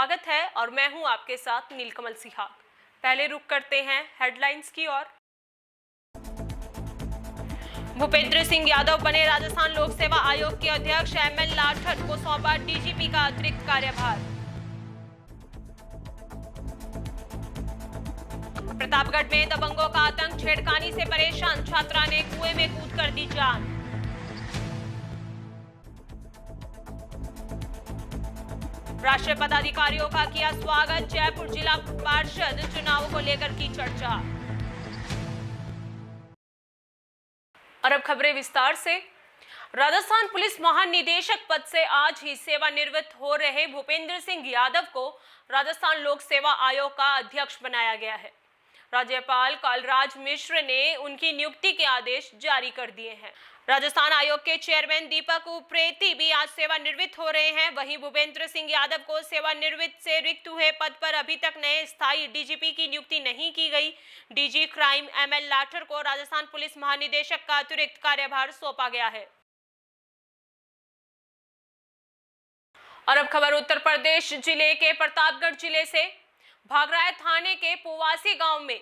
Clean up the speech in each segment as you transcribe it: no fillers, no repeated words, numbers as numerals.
स्वागत है और मैं हूं आपके साथ नीलकमल सिहाग। पहले रुक करते हैं हेडलाइंस की ओर। भूपेंद्र सिंह यादव बने राजस्थान लोक सेवा आयोग के अध्यक्ष। एमएल लाठर को सौंपा डीजीपी का अतिरिक्त कार्यभार। प्रतापगढ़ में दबंगों का आतंक, छेड़खानी से परेशान छात्रा ने कुएं में कूद कर दी जान। राष्ट्रीय पदाधिकारियों का किया स्वागत, जयपुर जिला पार्षद चुनावों को लेकर की चर्चा। और अब खबरें विस्तार से। राजस्थान पुलिस महानिदेशक पद से आज ही सेवानिवृत्त हो रहे भूपेंद्र सिंह यादव को राजस्थान लोक सेवा आयोग का अध्यक्ष बनाया गया है। राज्यपाल कलराज मिश्र ने उनकी नियुक्ति के आदेश जारी कर दिए हैं। राजस्थान आयोग के चेयरमैन दीपक उप्रेती भी आज सेवानिवृत्त हो रहे हैं। वहीं भूपेंद्र सिंह यादव को सेवानिवृत्त से रिक्त हुए पद पर अभी तक नए स्थायी डीजीपी की नियुक्ति नहीं की गई। डीजी क्राइम एमएल लाठर को राजस्थान पुलिस महानिदेशक का अतिरिक्त कार्यभार सौंपा गया है। और अब खबर उत्तर प्रदेश जिले के प्रतापगढ़ जिले से। भागराय थाने के पुवासी गांव में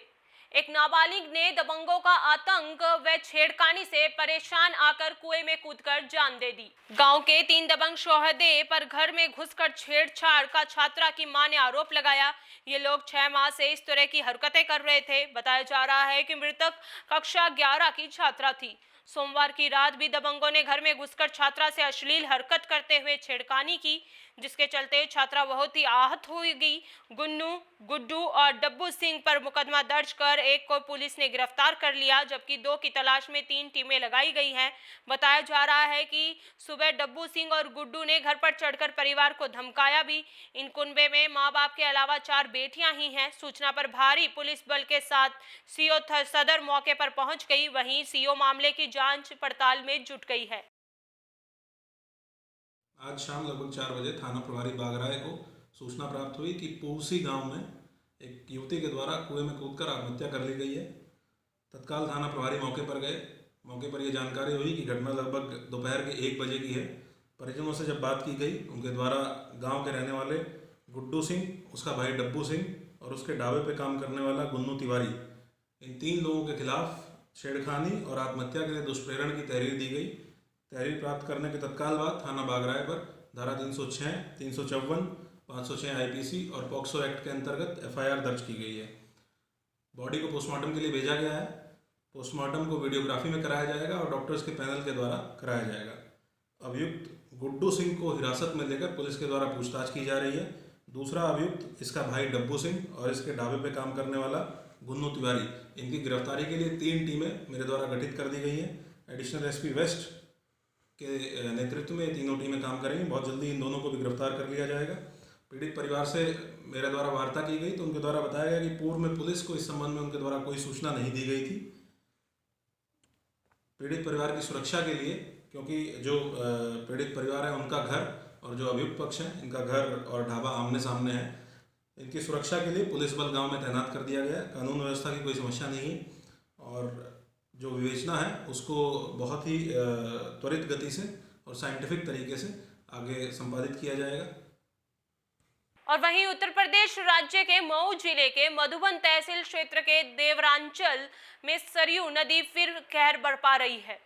एक नाबालिग ने दबंगों का आतंक व छेड़खानी से परेशान आकर कुएं में कूदकर जान दे दी। गांव के 3 दबंग शोहदे पर घर में घुसकर छेड़छाड़ का छात्रा की मां ने आरोप लगाया। ये लोग 6 माह से इस तरह की हरकतें कर रहे थे। बताया जा रहा है कि मृतक कक्षा 11 की छात्रा थी। सोमवार की रात भी दबंगों ने घर में घुसकर छात्रा से अश्लील हरकत करते हुए छेड़खानी की, जिसके चलते छात्रा बहुत ही आहत हो गई। गुन्नू, गुड्डू और डब्बू सिंह पर मुकदमा दर्ज कर एक को पुलिस ने गिरफ्तार कर लिया, जबकि 2 की तलाश में 3 टीमें लगाई गई हैं। बताया जा रहा है कि सुबह डब्बू सिंह और गुड्डू ने घर पर चढ़कर परिवार को धमकाया भी। इन कुनबे में माँ बाप के अलावा 4 बेटियां ही हैं। सूचना पर भारी पुलिस बल के साथ सीओ सदर मौके पर पहुंच गई। वहीं सीओ मामले की जांच पड़ताल में जुट गई है। आज शाम लगभग 4 बजे थाना प्रभारी बागराय को सूचना प्राप्त हुई कि पूवसी गांव में एक युवती के द्वारा कुएं में कूदकर आत्महत्या कर ली गई है। तत्काल थाना प्रभारी मौके पर गए। मौके पर यह जानकारी हुई कि घटना लगभग दोपहर के 1 बजे की है। परिजनों से जब बात की गई, उनके द्वारा गांव के रहने वाले गुड्डू सिंह, उसका भाई डब्बू सिंह और उसके ढाबे पर काम करने वाला गुन्नू तिवारी, इन 3 लोगों के खिलाफ छेड़खानी और आत्महत्या के लिए दुष्प्रेरण की तहरीर दी गई। तहरीर प्राप्त करने के तत्काल बाद थाना बागराय पर धारा 306, 354, 506 आईपीसी और पॉक्सो एक्ट के अंतर्गत एफआईआर दर्ज की गई है। बॉडी को पोस्टमार्टम के लिए भेजा गया है। पोस्टमार्टम को वीडियोग्राफी में कराया जाएगा और डॉक्टर्स के पैनल के द्वारा कराया जाएगा। अभियुक्त गुड्डू सिंह को हिरासत में लेकर पुलिस के द्वारा पूछताछ की जा रही है। दूसरा अभियुक्त इसका भाई डब्बू सिंह और इसके ढाबे पर काम करने वाला गुन्नू तिवारी, इनकी गिरफ्तारी के लिए 3 टीमें मेरे द्वारा गठित कर दी गई हैं। एडिशनल एसपी वेस्ट के नेतृत्व में 3 टीमें काम करेंगी। बहुत जल्दी इन दोनों को भी गिरफ्तार कर लिया जाएगा। पीड़ित परिवार से मेरे द्वारा वार्ता की गई तो उनके द्वारा बताया गया कि पूर्व में पुलिस को इस संबंध में उनके द्वारा कोई सूचना नहीं दी गई थी। पीड़ित परिवार की सुरक्षा के लिए, क्योंकि जो पीड़ित परिवार है उनका घर और जो अभियुक्त पक्ष है इनका घर और ढाबा आमने सामने है, इनकी सुरक्षा के लिए पुलिस बल गाँव में तैनात कर दिया गया है। कानून व्यवस्था की कोई समस्या नहीं है और जो विवेचना है उसको बहुत ही त्वरित गति से और साइंटिफिक तरीके से आगे संपादित किया जाएगा। और वहीं उत्तर प्रदेश राज्य के मऊ जिले के मधुबन तहसील क्षेत्र के देवरांचल में सरयू नदी फिर कहर बरपा रही है।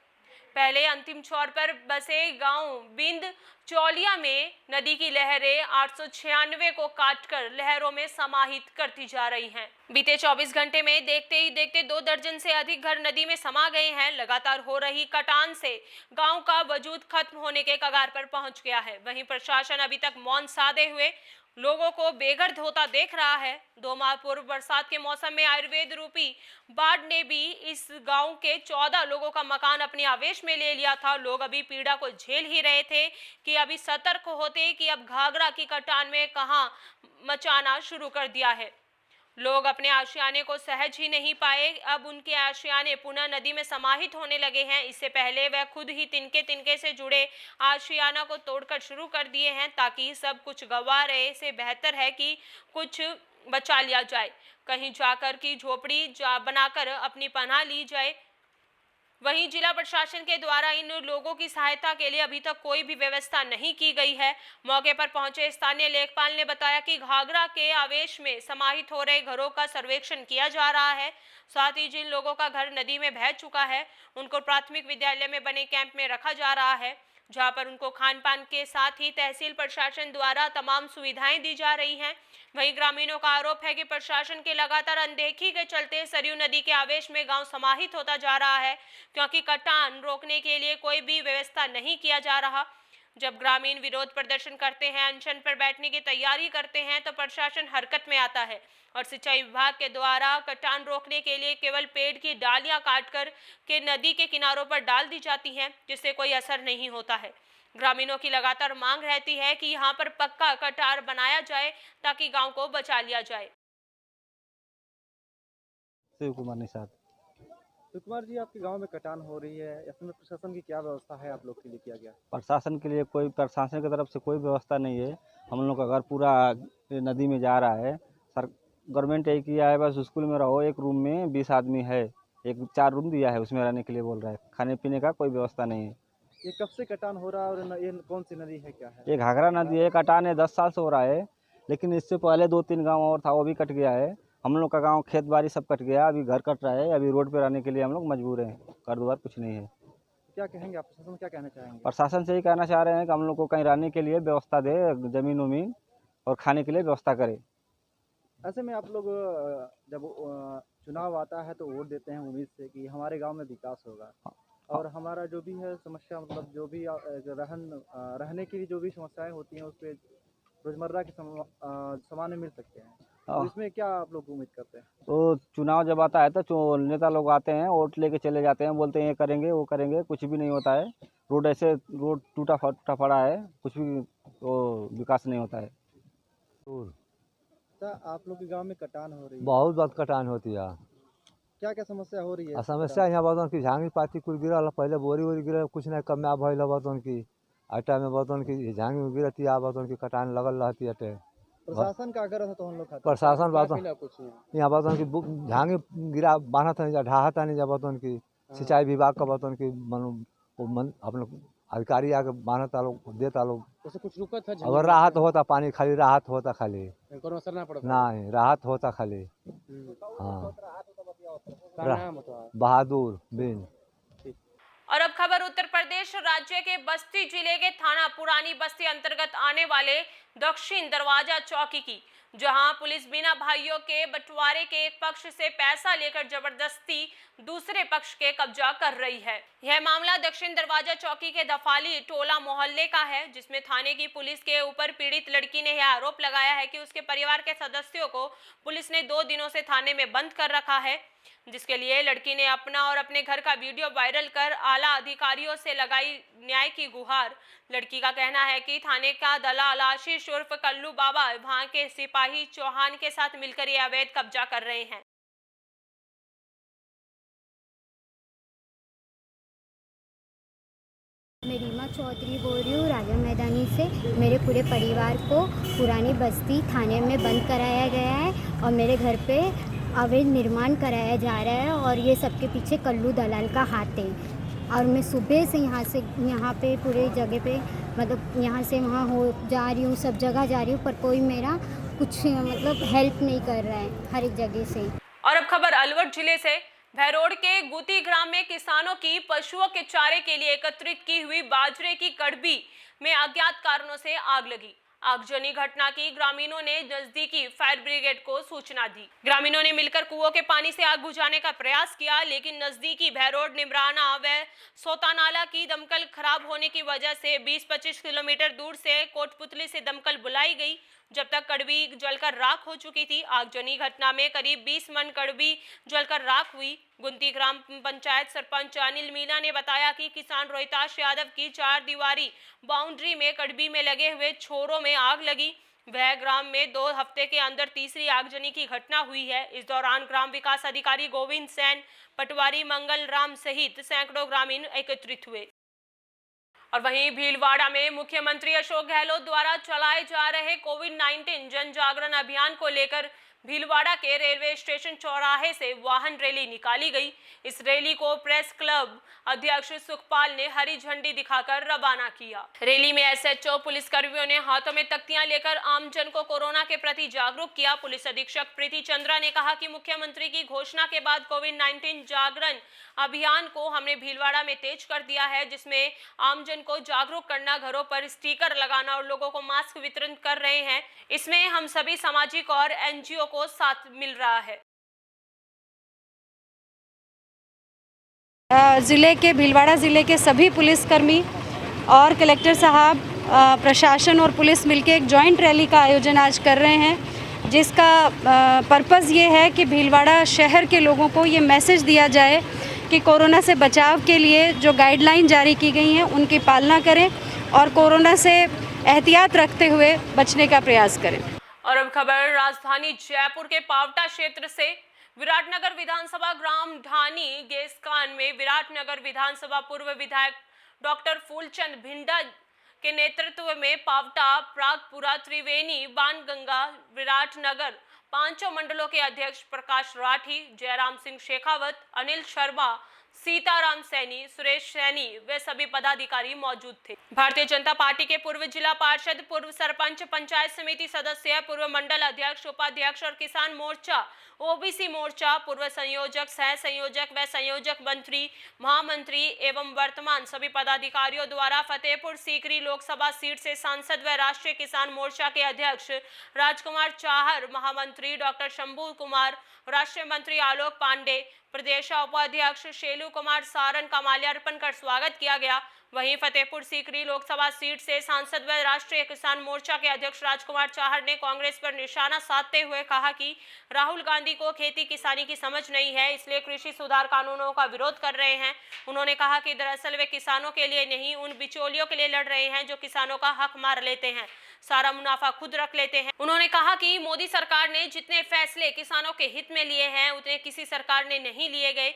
पहले अंतिम छोर पर बसे गांव बिंद चौलिया में नदी की लहरें 896 को काटकर लहरों में समाहित करती जा रही हैं। बीते 24 घंटे में देखते ही देखते 2 दर्जन से अधिक घर नदी में समा गए हैं। लगातार हो रही कटान से गांव का वजूद खत्म होने के कगार पर पहुंच गया है। वहीं प्रशासन अभी तक मौन साधे हुए लोगों को बेघर होता देख रहा है। 2 माह पूर्व बरसात के मौसम में आयुर्वेद रूपी बाढ़ ने भी इस गांव के 14 लोगों का मकान अपने आवेश में ले लिया था। लोग अभी पीड़ा को झेल ही रहे थे कि अभी सतर्क होते कि अब घाघरा की कटान में कहां मचाना शुरू कर दिया है। लोग अपने आशियाने को सहज ही नहीं पाए। अब उनके आशियाने पुनः नदी में समाहित होने लगे हैं। इससे पहले वह खुद ही तिनके तिनके से जुड़े आशियाना को तोड़कर शुरू कर दिए हैं, ताकि सब कुछ गंवा रहे से बेहतर है कि कुछ बचा लिया जाए, कहीं जाकर की झोपड़ी बनाकर अपनी पनाह ली जाए। वहीं जिला प्रशासन के द्वारा इन लोगों की सहायता के लिए अभी तक कोई भी व्यवस्था नहीं की गई है। मौके पर पहुंचे स्थानीय लेखपाल ने बताया कि घाघरा के आवेश में समाहित हो रहे घरों का सर्वेक्षण किया जा रहा है। साथ ही जिन लोगों का घर नदी में बह चुका है उनको प्राथमिक विद्यालय में बने कैंप में रखा जा रहा है, जहां पर उनको खान पान के साथ ही तहसील प्रशासन द्वारा तमाम सुविधाएं दी जा रही हैं। वहीं ग्रामीणों का आरोप है कि प्रशासन की लगातार अनदेखी के चलते सरयू नदी के आवेश में गांव समाहित होता जा रहा है, क्योंकि कटान रोकने के लिए कोई भी व्यवस्था नहीं किया जा रहा। जब ग्रामीण विरोध प्रदर्शन करते हैं, अनशन पर बैठने की तैयारी करते हैं, तो प्रशासन हरकत में आता है और सिंचाई विभाग के द्वारा कटान रोकने के लिए केवल पेड़ की डालियां काटकर के नदी के किनारों पर डाल दी जाती हैं, जिससे कोई असर नहीं होता है। ग्रामीणों की लगातार मांग रहती है कि यहां पर पक्का कटार बनाया जाए ताकि गांव को बचा लिया जाए। शिव कुमार निषाद। तो कुमार जी, आपके गांव में कटान हो रही है, ऐसे में प्रशासन की क्या व्यवस्था है आप लोग के लिए किया गया? प्रशासन के लिए कोई प्रशासन की तरफ से कोई व्यवस्था नहीं है। हम लोग का घर पूरा नदी में जा रहा है। सर गवर्नमेंट यही किया है, बस स्कूल में रहो, एक रूम में 20 आदमी है, एक 4 रूम दिया है, उसमें रहने के लिए बोल रहा है। खाने पीने का कोई व्यवस्था नहीं है। ये कब से कटान हो रहा है और ये कौन सी नदी है, क्या है? ये घाघरा नदी है, कटान है 10 साल से हो रहा है, लेकिन इससे पहले 2-3 गाँव और था, वो भी कट गया है। हम लोग का गांव खेत बाड़ी सब कट गया, अभी घर कट रहा है, अभी रोड पे रहने के लिए हम लोग मजबूर हैं। घर द्वार कुछ नहीं है। क्या कहेंगे आप, प्रशासन क्या कहना चाहेंगे? प्रशासन से ही कहना चाह रहे हैं कि हम लोग को कहीं रहने के लिए व्यवस्था दे, जमीन उमीन और खाने के लिए व्यवस्था करे। ऐसे में आप लोग जब चुनाव आता है तो वोट देते हैं उम्मीद से कि हमारे गांव में विकास होगा और हमारा जो भी है समस्या, मतलब जो भी रहने की जो भी समस्याएं होती हैं उस पर रोजमर्रा के सामान मिल सकते हैं। तो इसमें क्या आप लोग उम्मीद करते हैं? तो चुनाव जब आता है तो नेता लोग आते हैं, वोट लेके चले जाते हैं, बोलते हैं ये करेंगे वो करेंगे, कुछ भी नहीं होता है। रोड टूटा फटा पड़ा है, कुछ भी तो विकास नहीं होता है। आप लोग के गांव में कटान हो रही है, बहुत बात कटान होती है। क्या क्या समस्या हो रही है? समस्या यहाँ बतौन की झांगी पाती कुल गिरल, पहले बोरी वोरी गिरल, कुछ नहीं कम में भइल बतौन की आटा में बतौन की झांगी में गिरती है, बतौन की कटान लगल रहती है। प्रशासन का अगर तो हम लोग प्रशासन बतौन कुछ यहाँ बतौन की झांगी गिरा बांधत है, ढाहत नहीं, जब बतौन की सिंचाई विभाग का बतौन की अपने अधिकारी आके बांधता लोग, देता लोग, उससे कुछ रुका था? अगर राहत होता पानी, खाली राहत होता, खाली कोनो असर ना पड़ता? नहीं, राहत होता खाली। हाँ, बहादुर बिन। और अब खबर उत्तर प्रदेश राज्य के बस्ती जिले के थाना पुरानी बस्ती अंतर्गत आने वाले दक्षिण दरवाजा चौकी की, जहां पुलिस बिना भाइयों के बंटवारे के एक पक्ष से पैसा लेकर जबरदस्ती दूसरे पक्ष के कब्जा कर रही है। यह मामला दक्षिण दरवाजा चौकी के दफाली टोला मोहल्ले का है, जिसमें थाने की पुलिस के ऊपर पीड़ित लड़की ने यह आरोप लगाया है कि उसके परिवार के सदस्यों को पुलिस ने 2 दिनों से थाने में बंद कर रखा है, जिसके लिए लड़की ने अपना और अपने घर का वीडियो वायरल कर आला अधिकारियों से लगाई न्याय की गुहार। लड़की का कहना है कि थाने का दलाल आशीष उर्फ कल्लू बाबा वहां के सिपाही चौहान के साथ मिलकर ये अवैध कब्जा कर रहे हैं। मैं रीमा चौधरी बोल रही हूँ राजा मैदानी से। मेरे पूरे परिवार को पुरानी बस्ती थाने में बंद कराया गया है और मेरे घर पे अवैध निर्माण कराया जा रहा है और ये सबके पीछे कल्लू दलाल का हाथ है। और मैं सुबह से यहाँ पे पूरे जगह पे, मतलब यहाँ से वहाँ हो जा रही हूँ, सब जगह जा रही हूँ, पर कोई मेरा कुछ मतलब हेल्प नहीं कर रहा है हर एक जगह से। और अब खबर अलवर जिले से। भैरोड के गुती ग्राम में किसानों की पशुओं के चारे के लिए एकत्रित की हुई बाजरे की कड़बी में अज्ञात कारणों से आग लगी। आगजनी घटना की ग्रामीणों ने नजदीकी फायर ब्रिगेड को सूचना दी। ग्रामीणों ने मिलकर कुओं के पानी से आग बुझाने का प्रयास किया, लेकिन नजदीकी भैरोड निमराना व सोतानाला की दमकल खराब होने की वजह से 20-25 किलोमीटर दूर से कोटपुतली से दमकल बुलाई गई, जब तक कड़बी जलकर राख हो चुकी थी। आगजनी घटना में करीब 20 मन कड़बी जलकर राख हुई। गुंती ग्राम पंचायत सरपंच अनिल मीना ने बताया कि किसान रोहिताश यादव की 4 दीवारी बाउंड्री में कड़बी में लगे हुए छोरों में आग लगी। वह ग्राम में 2 हफ्ते के अंदर तीसरी आगजनी की घटना हुई है। इस दौरान ग्राम विकास अधिकारी गोविंद सैन, पटवारी मंगल राम सहित सैकड़ों ग्रामीण एकत्रित हुए। और वहीं भीलवाड़ा में मुख्यमंत्री अशोक गहलोत द्वारा चलाए जा रहे कोविड-19 जन जागरण अभियान को लेकर भीलवाड़ा के रेलवे स्टेशन चौराहे से वाहन रैली निकाली गई। इस रैली को प्रेस क्लब अध्यक्ष सुखपाल ने हरी झंडी दिखाकर रवाना किया। रैली में एसएचओ पुलिस कर्मियों ने हाथों में तख्तियां लेकर आमजन को कोरोना के प्रति जागरूक किया। पुलिस अधीक्षक प्रीति चंद्रा ने कहा कि मुख्यमंत्री की घोषणा के बाद कोविड-19 जागरण अभियान को हमने भीलवाड़ा में तेज कर दिया है, जिसमें आमजन को जागरूक करना, घरों पर स्टिकर लगाना और लोगों को मास्क वितरण कर रहे हैं। इसमें हम सभी सामाजिक और एनजीओ को साथ मिल रहा है। ज़िले के भीलवाड़ा ज़िले के सभी पुलिसकर्मी और कलेक्टर साहब, प्रशासन और पुलिस मिलकर एक जॉइंट रैली का आयोजन आज कर रहे हैं, जिसका पर्पज़ ये है कि भीलवाड़ा शहर के लोगों को ये मैसेज दिया जाए कि कोरोना से बचाव के लिए जो गाइडलाइन जारी की गई हैं उनकी पालना करें और कोरोना से एहतियात रखते हुए बचने का प्रयास करें। और अब खबर राजधानी जयपुर के पावटा क्षेत्र से। विराटनगर विधानसभा ग्राम ढानी गैस कांड में विराटनगर विधानसभा पूर्व विधायक डॉक्टर फूलचंद भिंडा के नेतृत्व में पावटा, प्रागपुरा, त्रिवेणी, बाणगंगा, विराटनगर पांचों मंडलों के अध्यक्ष प्रकाश राठी, जयराम सिंह शेखावत, अनिल शर्मा, सीताराम सैनी, सुरेश सैनी वे सभी पदाधिकारी मौजूद थे। भारतीय जनता पार्टी के पूर्व जिला पार्षद, पूर्व सरपंच, पंचायत समिति सदस्य, पूर्व मंडल अध्यक्ष, उपाध्यक्ष और किसान मोर्चा, ओबीसी मोर्चा, पूर्व संयोजक, सह संयोजक व संयोजक मंत्री, महामंत्री एवं वर्तमान सभी पदाधिकारियों द्वारा फतेहपुर सीकरी लोकसभा सीट से सांसद व राष्ट्रीय किसान मोर्चा के अध्यक्ष राजकुमार चाहर, महामंत्री डॉक्टर शंभू कुमार, राष्ट्रीय मंत्री आलोक पांडे, प्रदेश उपाध्यक्ष शेलू कुमार सारन का माल्यार्पण कर स्वागत किया गया। वहीं फतेहपुर सीकरी लोकसभा सीट से सांसद व राष्ट्रीय किसान मोर्चा के अध्यक्ष राजकुमार चाहर ने कांग्रेस पर निशाना साधते हुए कहा कि राहुल गांधी को खेती किसानी की समझ नहीं है, इसलिए कृषि सुधार कानूनों का विरोध कर रहे हैं। उन्होंने कहा कि दरअसल वे किसानों के लिए नहीं, उन बिचौलियों के लिए लड़ रहे हैं जो किसानों का हक मार लेते हैं, सारा मुनाफा खुद रख लेते हैं। उन्होंने कहा कि मोदी सरकार ने जितने फैसले किसानों के हित में लिए हैं उतने किसी सरकार ने नहीं लिए गए।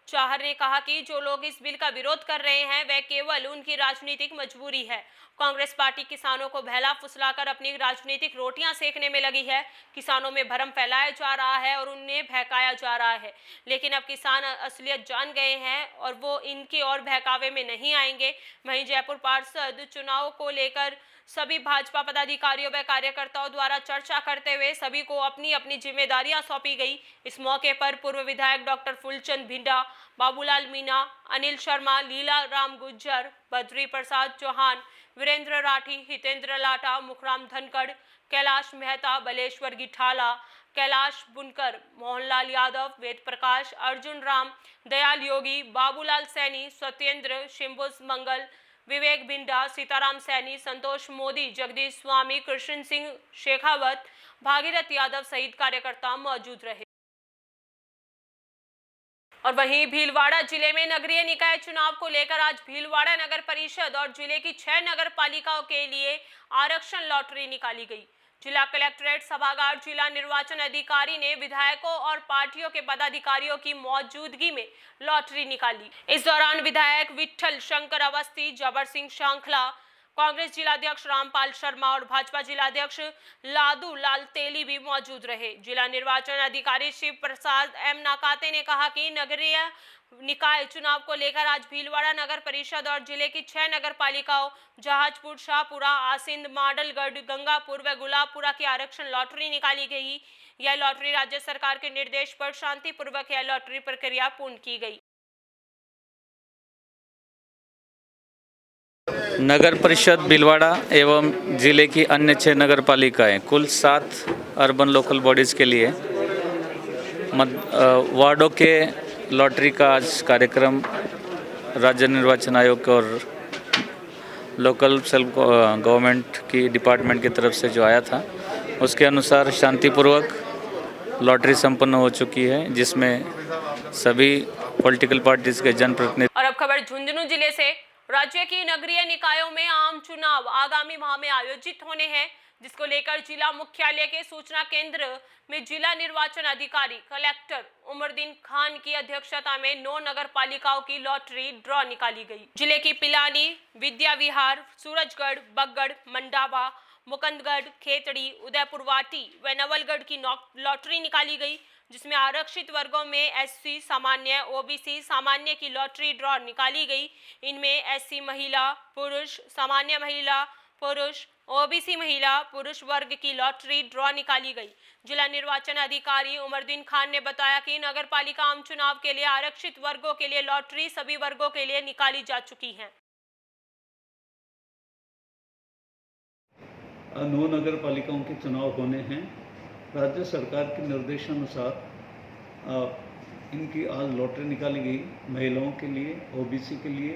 चाहर ने कहा कि जो लोग इस बिल का विरोध कर रहे हैं वह केवल उनकी राजनीतिक मजबूरी है। कांग्रेस पार्टी किसानों को बहला फुसलाकर अपनी राजनीतिक रोटियां सेकने में लगी है। किसानों में भ्रम फैलाया जा रहा है और उन्हें बहकाया जा रहा है, लेकिन अब किसान असलियत जान गए हैं और वो इनके और बहकावे में नहीं आएंगे। वहीं जयपुर पार्षद चुनाव को लेकर सभी भाजपा पदाधिकारियों व कार्यकर्ताओं द्वारा चर्चा करते हुए सभी को अपनी अपनी जिम्मेदारियां सौंपी गई। इस मौके पर पूर्व विधायक डॉक्टर फूलचंद भिंडा, बाबूलाल मीणा, अनिल शर्मा, लीला राम गुज्जर, बद्री प्रसाद चौहान, वीरेंद्र राठी, हितेंद्र लाटा, मुखराम धनखड़, कैलाश मेहता, बलेश्वर गिठाला, कैलाश बुनकर, मोहनलाल यादव, वेद प्रकाश, अर्जुन राम, दयाल योगी, बाबूलाल सैनी, सत्येंद्र, शिंबुस मंगल, विवेक भिंडा, सीताराम सैनी, संतोष मोदी, जगदीश स्वामी, कृष्ण सिंह शेखावत, भागीरथ यादव सहित कार्यकर्ता मौजूद रहे। और वहीं भीलवाड़ा जिले में नगरीय निकाय चुनाव को लेकर आज भीलवाड़ा नगर परिषद और जिले की 6 नगर पालिकाओं के लिए आरक्षण लॉटरी निकाली गई। जिला कलेक्ट्रेट सभागार जिला निर्वाचन अधिकारी ने विधायकों और पार्टियों के पदाधिकारियों की मौजूदगी में लॉटरी निकाली। इस दौरान विधायक विठल शंकर अवस्थी, जबर सिंह श्रृंखला, कांग्रेस जिलाध्यक्ष रामपाल शर्मा और भाजपा जिलाध्यक्ष लादू लाल तेली भी मौजूद रहे। जिला निर्वाचन अधिकारी शिव प्रसाद एम नाकाते ने कहा कि नगरीय निकाय चुनाव को लेकर आज भीलवाड़ा नगर परिषद और जिले की 6 नगर पालिकाओं जहाजपुर, शाहपुरा, आसिंद, माडलगढ़, गंगापुर व गुलाबपुरा की आरक्षण लॉटरी निकाली गई। यह लॉटरी राज्य सरकार के निर्देश पर शांतिपूर्वक यह लॉटरी प्रक्रिया पूर्ण की गई। नगर परिषद भीलवाड़ा एवं जिले की अन्य 6 नगर पालिकाएँ कुल 7 अर्बन लोकल बॉडीज़ के लिए वार्डों के लॉटरी का आज कार्यक्रम राज्य निर्वाचन आयोग और लोकल सेल्फ गवर्नमेंट की डिपार्टमेंट की तरफ से जो आया था उसके अनुसार शांतिपूर्वक लॉटरी संपन्न हो चुकी है, जिसमें सभी पॉलिटिकल पार्टीज के जनप्रतिनिधि। और अब खबर झुंझुनू जिले से। राज्य की नगरीय निकायों में आम चुनाव आगामी माह में आयोजित होने हैं, जिसको लेकर जिला मुख्यालय के सूचना केंद्र में जिला निर्वाचन अधिकारी कलेक्टर उमरदीन खान की अध्यक्षता में 9 नगर पालिकाओं की लॉटरी ड्रॉ निकाली गई। जिले की पिलानी, विद्या विहार, सूरजगढ़, बगड़, मंडावा, मुकंदगढ़, खेतड़ी, उदयपुर वाटी व नवलगढ़ की लॉटरी निकाली गई, जिसमें आरक्षित वर्गों में एससी सामान्य, ओबीसी सामान्य की लॉटरी ड्रॉ निकाली गई। इनमें एससी महिला पुरुष, सामान्य महिला पुरुष, ओबीसी महिला पुरुष वर्ग की लॉटरी ड्रॉ निकाली गई। जिला निर्वाचन अधिकारी उमरदीन खान ने बताया कि नगर पालिका आम चुनाव के लिए आरक्षित वर्गों के लिए लॉटरी सभी वर्गों के लिए निकाली जा चुकी है। 9 नगर पालिकाओं के चुनाव होने हैं। राज्य सरकार के निर्देशानुसार इनकी आज लॉटरी निकाली गई, महिलाओं के लिए, ओबीसी के लिए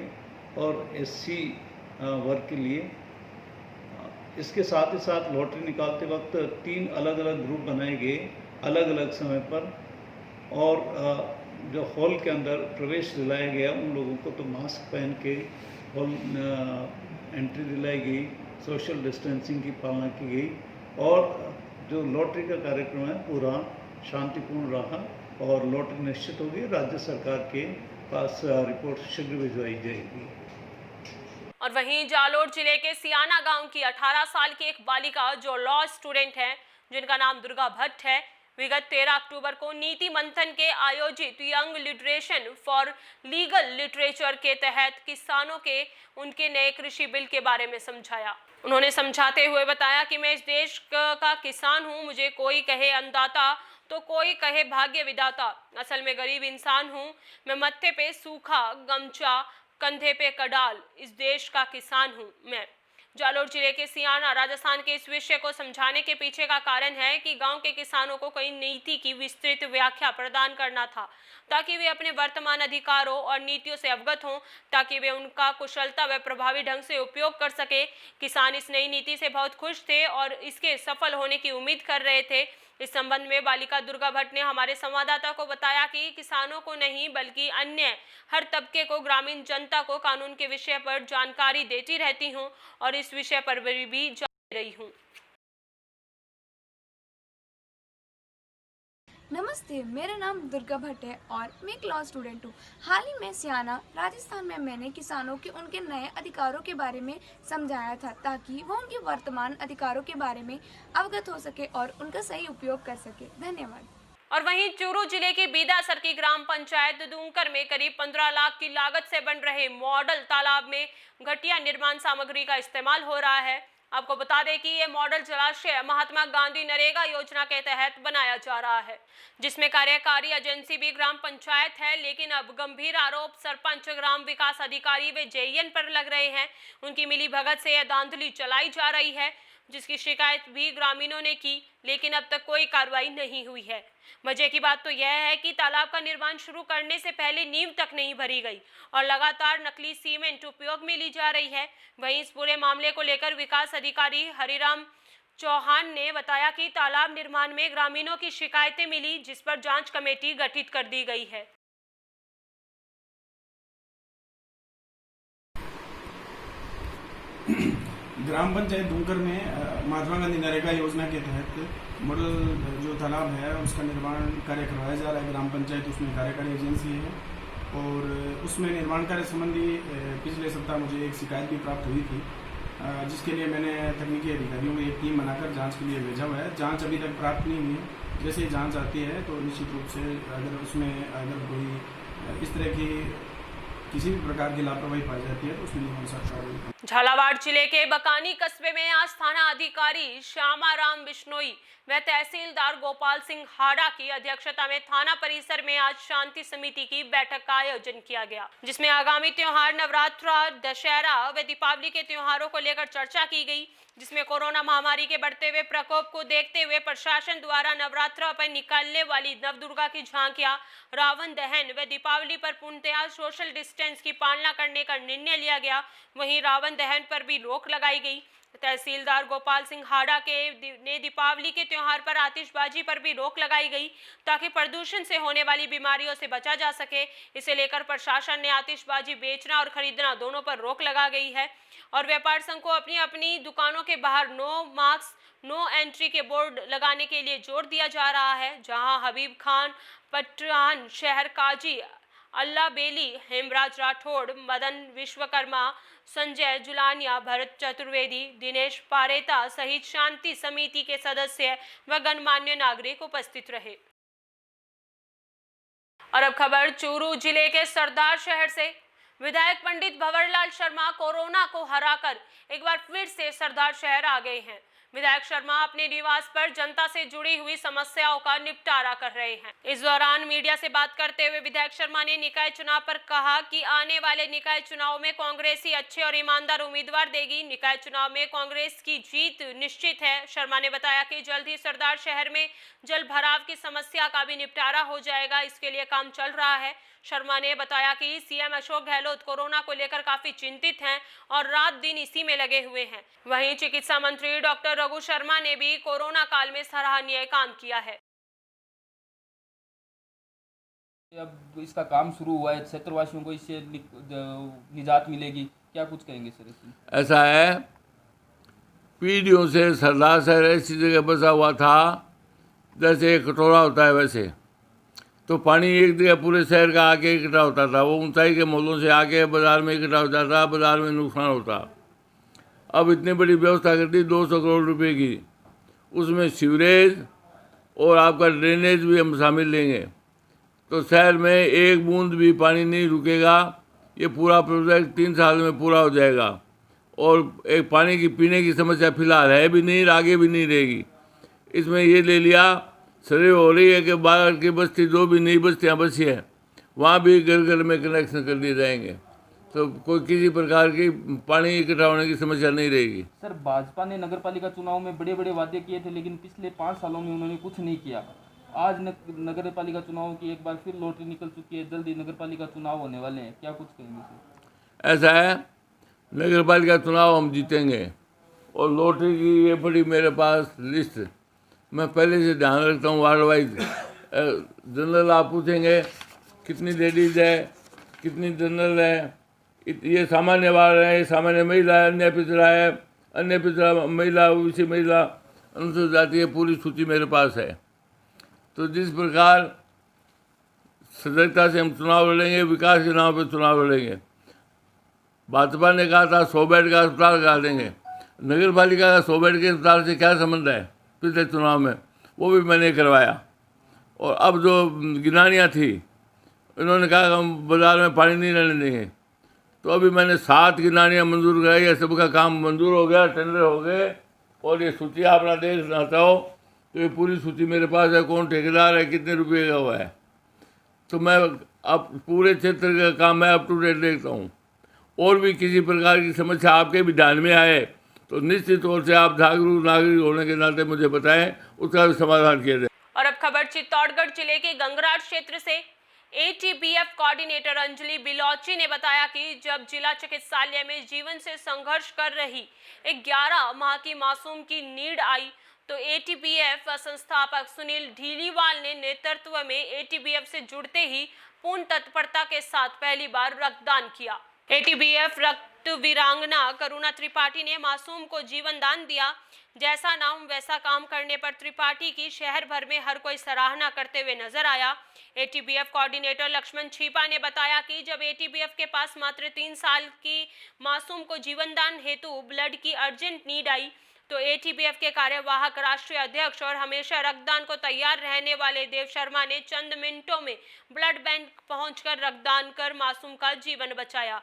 और एससी वर्ग के लिए। इसके साथ ही साथ लॉटरी निकालते वक्त 3 अलग अलग ग्रुप बनाए गए अलग अलग समय पर, और जो हॉल के अंदर प्रवेश दिलाया गया उन लोगों को तो मास्क पहन के हॉल एंट्री दिलाई गई, सोशल डिस्टेंसिंग की पालना की गई और जो लॉटरी का कार्यक्रम है पूरा शांतिपूर्ण रहा और लॉटरी निश्चित होगी। राज्य सरकार के पास रिपोर्ट शीघ्र भिजवाई जाएगी। और वहीं जालोर जिले के सियाना गांव की 18 साल की एक बालिका जो लॉ स्टूडेंट है, जिनका नाम दुर्गा भट्ट है, विगत 13 अक्टूबर को नीति मंथन के आयोजित यंग लिटरेशन फॉर लीगल लिटरेचर के तहत किसानों के उनके नए कृषि बिल के बारे में समझाया। उन्होंने समझाते हुए बताया कि मैं इस देश का किसान हूँ, मुझे कोई कहे अन्नदाता तो कोई कहे भाग्य विधाता, असल में गरीब इंसान हूँ। मैं मत्थे पे सूखा गमछा, कंधे पे कडाल, इस देश का किसान हूँ मैं। जालोर जिले के सियाना राजस्थान के इस विषय को समझाने के पीछे का कारण है कि गांव के किसानों को कई नीति की विस्तृत व्याख्या प्रदान करना था, ताकि वे अपने वर्तमान अधिकारों और नीतियों से अवगत हों, ताकि वे उनका कुशलता व प्रभावी ढंग से उपयोग कर सके। किसान इस नई नीति से बहुत खुश थे और इसके सफल होने की उम्मीद कर रहे थे। इस संबंध में बालिका दुर्गा भट्ट ने हमारे संवाददाता को बताया कि किसानों को नहीं बल्कि अन्य हर तबके को, ग्रामीण जनता को कानून के विषय पर जानकारी देती रहती हूँ और इस विषय पर भी जान रही हूँ। नमस्ते, मेरा नाम दुर्गा भट्ट है और मैं एक लॉ स्टूडेंट हूँ। हाल ही में सियाना राजस्थान में मैंने किसानों के उनके नए अधिकारों के बारे में समझाया था, ताकि वो उनके वर्तमान अधिकारों के बारे में अवगत हो सके और उनका सही उपयोग कर सके। धन्यवाद। और वहीं चूरू जिले की बीदासर की ग्राम पंचायत दूंकर में करीब 15 लाख की लागत से बन रहे मॉडल तालाब में घटिया निर्माण सामग्री का इस्तेमाल हो रहा है। आपको बता दें कि ये मॉडल जलाशय महात्मा गांधी नरेगा योजना के तहत बनाया जा रहा है, जिसमें कार्यकारी एजेंसी भी ग्राम पंचायत है। लेकिन अब गंभीर आरोप सरपंच, ग्राम विकास अधिकारी व जेईएन पर लग रहे हैं। उनकी मिली भगत से यह धांधली चलाई जा रही है, जिसकी शिकायत भी ग्रामीणों ने की, लेकिन अब तक कोई कार्रवाई नहीं हुई है। मजे की बात तो यह है कि तालाब का निर्माण शुरू करने से पहले नींव तक नहीं भरी गई और लगातार नकली सीमेंट उपयोग में ली जा रही है। वहीं इस पूरे मामले को लेकर विकास अधिकारी हरिराम चौहान ने बताया कि तालाब निर्माण में ग्रामीणों की शिकायतें मिली, जिस पर जांच कमेटी गठित कर दी गई है। ग्राम पंचायत दूंकर में महात्मा गांधी नरेगा योजना के तहत मॉडल जो तालाब है उसका निर्माण कार्य करवाया जा रहा है। ग्राम पंचायत उसमें कार्यकारी एजेंसी है और उसमें निर्माण कार्य संबंधी पिछले सप्ताह मुझे एक शिकायत भी प्राप्त हुई थी, जिसके लिए मैंने तकनीकी अधिकारियों में एक टीम बनाकर जांच के लिए भेजा हुआ है। जांच अभी तक प्राप्त नहीं हुई है। जैसे ही जांच आती है तो निश्चित रूप से अगर कोई इस तरह की किसी भी प्रकार की लापरवाही पाई जाती है तो उसमें नियमानुसार कार्रवाई। झालावाड़ जिले के बकानी कस्बे में आज थाना अधिकारी श्यामाराम बिश्नोई व तहसीलदार गोपाल सिंह हाड़ा की अध्यक्षता में थाना परिसर में आज शांति समिति की बैठक का आयोजन किया गया, जिसमें आगामी त्योहार नवरात्र, दशहरा व दीपावली के त्योहारों को लेकर चर्चा की गई, जिसमें कोरोना महामारी के बढ़ते हुए प्रकोप को देखते हुए प्रशासन द्वारा नवरात्र पर निकालने वाली नवदुर्गा की झांकियां, रावण दहन व दीपावली पर पूर्णतया सोशल डिस्टेंस की पालना करने का निर्णय लिया गया। वहीं रावण दहन पर भी रोक लगाई गई। तहसीलदार गोपाल सिंह हाड़ा ने दीपावली के त्योहार पर आतिशबाजी पर भी रोक लगाई गई, ताकि प्रदूषण से होने वाली बीमारियों से बचा जा सके। इसे लेकर प्रशासन ने आतिशबाजी बेचना और खरीदना दोनों पर रोक लगा गई है और व्यापार संघ को अपनी अपनी दुकानों के बाहर नो मास्क, नो एंट्री के बोर्ड लगाने के लिए जोर दिया जा रहा है। जहां हबीब खान, पठान शहर काजी, अल्लाह बेली, हेमराज राठौड़, मदन विश्वकर्मा, संजय जुलानिया, भरत चतुर्वेदी, दिनेश पारेता सहित शांति समिति के सदस्य व गणमान्य नागरिक उपस्थित रहे। और अब खबर चूरू जिले के सरदार शहर से। विधायक पंडित भंवरलाल शर्मा कोरोना को हराकर एक बार फिर से सरदार शहर आ गए हैं। विधायक शर्मा अपने निवास पर जनता से जुड़ी हुई समस्याओं का निपटारा कर रहे हैं। इस दौरान मीडिया से बात करते हुए विधायक शर्मा ने निकाय चुनाव पर कहा कि आने वाले निकाय चुनाव में कांग्रेस ही अच्छे और ईमानदार उम्मीदवार देगी। निकाय चुनाव में कांग्रेस की जीत निश्चित है। शर्मा ने बताया कि जल्द ही सरदार शहर में जल भराव की समस्या का भी निपटारा हो जाएगा, इसके लिए काम चल रहा है। शर्मा ने बताया कि सीएम अशोक गहलोत कोरोना को लेकर काफी चिंतित हैं और रात दिन इसी में लगे हुए हैं। वहीं चिकित्सा मंत्री डॉक्टर रघु शर्मा ने भी कोरोना काल में सराहनीय काम किया है। अब इसका काम शुरू हुआ है, क्षेत्रवासियों को इससे निजात मिलेगी, क्या कुछ कहेंगे सर इसमें? ऐसा है, पीढ़ियों से सरदार शहर ऐसी जगह बसा हुआ था जैसे एक कटोरा होता है, वैसे तो पानी एक जगह पूरे शहर का आके इकट्ठा होता था, वो ऊंचाई के मोहल्लों से आके बाज़ार में इकट्ठा हो जाता, बाज़ार में नुकसान होता। अब इतनी बड़ी व्यवस्था कर दी 200 करोड़ रुपए की, उसमें सीवरेज और आपका ड्रेनेज भी हम शामिल लेंगे, तो शहर में एक बूंद भी पानी नहीं रुकेगा। ये पूरा प्रोजेक्ट 3 साल में पूरा हो जाएगा और एक पानी की पीने की समस्या फिलहाल है भी नहीं, आगे भी नहीं रहेगी। इसमें ये ले लिया, सर्वे हो रही है कि बाहर की बस्ती जो भी नई बस्तियाँ बसी हैं वहाँ भी घर घर में कनेक्शन कर दिए जाएंगे, तो कोई किसी प्रकार की पानी इकट्ठा होने की समस्या नहीं रहेगी। सर, भाजपा ने नगरपालिका चुनाव में बड़े बड़े वादे किए थे, लेकिन पिछले 5 सालों में उन्होंने कुछ नहीं किया। आज नगरपालिका चुनाव की एक बार फिर लॉटरी निकल चुकी है, जल्दी नगरपालिका चुनाव होने वाले हैं, क्या कुछ कहेंगे सर? ऐसा है, नगरपालिका चुनाव हम जीतेंगे और लॉटरी की ये बड़ी मेरे पास लिस्ट मैं पहले से ध्यान रखता हूँ, वार्ड वाइज। जनरल आप पूछेंगे कितनी लेडीज़ है, कितनी जनरल है, ये सामान्य वार्ड है, सामान्य महिला है, अन्य पिछड़ा है, अन्य पिछड़ा महिला, ओबीसी महिला, अनुसूचित जाति है, पूरी सूची मेरे पास है। तो जिस प्रकार सजगता से हम चुनाव लड़ेंगे, विकास के नाम पर चुनाव लड़ेंगे। भाजपा ने कहा था 100 बेड का अस्पताल करा देंगे, नगर पालिका का 100 बेड के अस्पताल से क्या संबंध है? पिछले चुनाव में वो भी मैंने करवाया। और अब जो गिनानियाँ थी, इन्होंने कहा कि हम बाज़ार में पानी नहीं रहने देंगे, तो अभी मैंने 7 गिनानियाँ मंजूर कराई है, सबका काम मंजूर हो गया, टेंडर हो गए। और ये सूची आप ना देखना चाहो तो ये पूरी सूची मेरे पास है, कौन ठेकेदार है, कितने रुपये का हुआ है। तो मैं अब पूरे क्षेत्र का काम मैं अप टू डेट देखता हूँ। और भी किसी प्रकार की समस्या आपके भी ध्यान में आए तो निश्चित तौर से आप जागरूक नागरिक होने के नाते मुझे बताएं, उसका भी समाधान किया जाए। और अब खबर चित्तौड़गढ़ जिले के गंगराट क्षेत्र से। एटीबीएफ कोऑर्डिनेटर अंजलि बिलौची ने बताया कि जब जिला चिकित्सालय में जीवन से संघर्ष कर रही 11 माह की मासूम की नीड आई तो एटीबीएफ संस्थापक सुनील ढीलीवाल ने नेतृत्व में एटीबीएफ से जुड़ते ही पूर्ण तत्परता के साथ पहली बार रक्तदान किया। एटीबीएफ रक्त वीरांगना करुणा त्रिपाठी ने मासूम को जीवन दान दिया। जैसा नाम वैसा काम करने पर त्रिपाठी की शहर भर में हर कोई सराहना करते हुए नजर आया। एटीबीएफ कोऑर्डिनेटर लक्ष्मण छीपा ने बताया कि जब एटीबीएफ के पास मात्र 3 साल की मासूम को जीवन दान हेतु ब्लड की अर्जेंट नीड आई तो एटीबीएफ के कार्यवाहक राष्ट्रीय अध्यक्ष और हमेशा रक्तदान को तैयार रहने वाले देव शर्मा ने चंद मिनटों में ब्लड बैंक पहुंचकर रक्तदान कर मासूम का जीवन बचाया।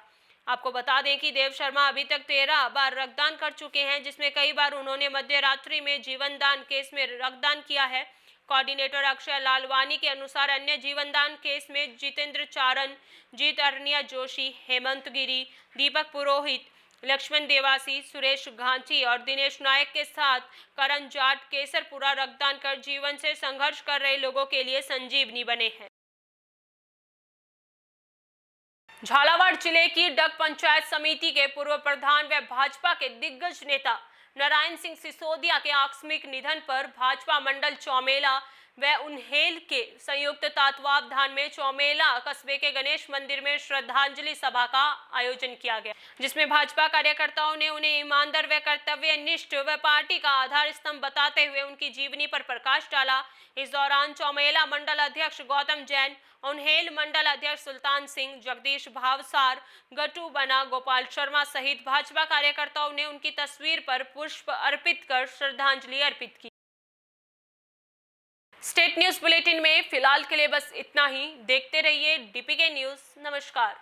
आपको बता दें कि देव शर्मा अभी तक 13 बार रक्तदान कर चुके हैं, जिसमें कई बार उन्होंने मध्य रात्रि में जीवन दान केस में रक्तदान किया है। कोऑर्डिनेटर अक्षय लालवानी के अनुसार अन्य जीवन दान केस में जितेंद्र चारण, जीत अरनिया जोशी, हेमंत गिरी, दीपक पुरोहित, लक्ष्मण देवासी, सुरेश घांची और दिनेश नायक के साथ करण जाट केसरपुरा रक्तदान कर जीवन से संघर्ष कर रहे लोगों के लिए संजीवनी बने हैं। झालावाड़ जिले की डग पंचायत समिति के पूर्व प्रधान व भाजपा के दिग्गज नेता नारायण सिंह सिसोदिया के आकस्मिक निधन पर भाजपा मंडल चौमेला व उन्हेल के संयुक्त तत्वावधान में चौमेला कस्बे के गणेश मंदिर में श्रद्धांजलि सभा का आयोजन किया गया, जिसमें भाजपा कार्यकर्ताओं ने उन्हें ईमानदार व कर्तव्यनिष्ठ व पार्टी का आधार स्तंभ बताते हुए उनकी जीवनी पर प्रकाश डाला। इस दौरान चौमेला मंडल अध्यक्ष गौतम जैन, उन्हेल मंडल अध्यक्ष सुल्तान सिंह, जगदीश भावसार, गट्टू बना, गोपाल शर्मा सहित भाजपा कार्यकर्ताओं ने उनकी तस्वीर पर पुष्प अर्पित कर श्रद्धांजलि अर्पित की। स्टेट न्यूज बुलेटिन में फिलहाल के लिए बस इतना ही। देखते रहिए डीपीके न्यूज। नमस्कार।